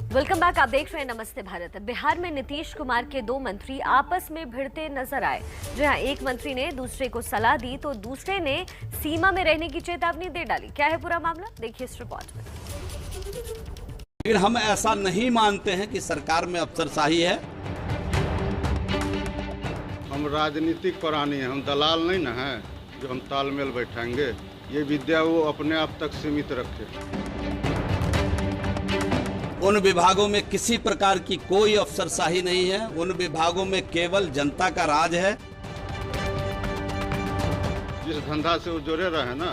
Welcome back. आप देख रहे हैं नमस्ते भारत। बिहार में नीतीश कुमार के दो मंत्री आपस में भिड़ते नजर आए। जहां एक मंत्री ने दूसरे को सलाह दी तो दूसरे ने सीमा में रहने की चेतावनी दे डाली। क्या है पूरा मामला, देखिए इस रिपोर्ट में। लेकिन हम ऐसा नहीं मानते हैं कि सरकार में अफसरशाही है। हम राजनीतिक प्राणी हैं, हम दलाल नहीं ना हैं जो हम तालमेल बैठाएंगे। ये विद्या वो अपने आप तक सीमित रखे। उन विभागों में किसी प्रकार की कोई अफसरशाही नहीं है। उन विभागों में केवल जनता का राज है। जिस धंधा से वो जुड़े रहे ना,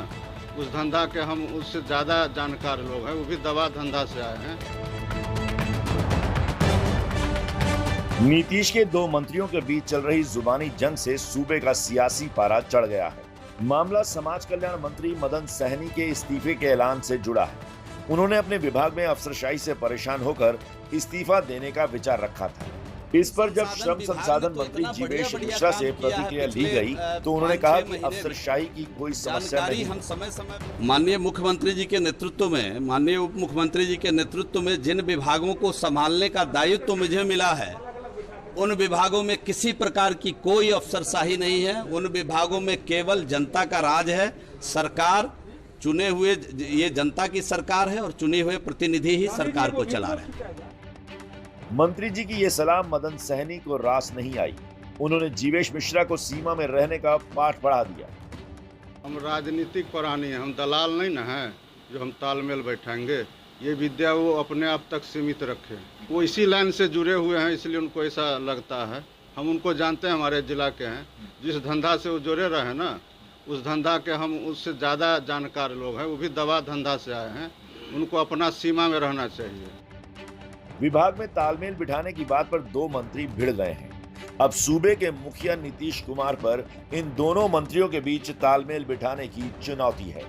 उस धंधा के हम उससे ज़्यादा जानकार लोग हैं। वो भी दवा धंधा से आए हैं। नीतीश के दो मंत्रियों के बीच चल रही जुबानी जंग से सूबे का सियासी पारा चढ़ गया है। मामला समाज कल्याण मंत्री मदन सहनी के इस्तीफे के ऐलान से जुड़ा है। उन्होंने अपने विभाग में अफसरशाही से परेशान होकर इस्तीफा देने का विचार रखा था। इस पर जब श्रम संसाधन मंत्री जीवेश मिश्रा से प्रतिक्रिया ली गई तो उन्होंने कहा कि अफसरशाही की कोई समस्या नहीं। हम समय माननीय मुख्यमंत्री जी के नेतृत्व में, माननीय उप मुख्यमंत्री जी के नेतृत्व में जिन विभागों को संभालने का दायित्व तो मुझे मिला है, उन विभागों में किसी प्रकार की कोई अफसरशाही नहीं है। उन विभागों में केवल जनता का राज है। सरकार चुने हुए, ये जनता की सरकार है और चुने हुए प्रतिनिधि ही सरकार को चला रहे हैं। मंत्री जी की ये सलाह मदन सहनी को रास नहीं आई। उन्होंने जीवेश मिश्रा को सीमा में रहने का पाठ पढ़ा दिया। हम राजनीतिक प्राणी हैं, हम दलाल नहीं ना हैं जो हम तालमेल बैठाएंगे। ये विद्या वो अपने आप तक सीमित रखे। वो इसी लाइन से जुड़े हुए हैं, इसलिए उनको ऐसा लगता है। हम उनको जानते हैं, हमारे जिला के हैं। जिस धंधा से वो जुड़े रहे ना, उस धंधा के हम उससे ज़्यादा जानकार लोग हैं। वो भी दवा धंधा से आए हैं। उनको अपना सीमा में रहना चाहिए। विभाग में तालमेल बिठाने की बात पर दो मंत्री भिड़ गए हैं। अब सूबे के मुखिया नीतीश कुमार पर इन दोनों मंत्रियों के बीच तालमेल बिठाने की चुनौती है।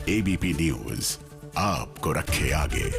एबीपी न्यूज आपको रखे आगे।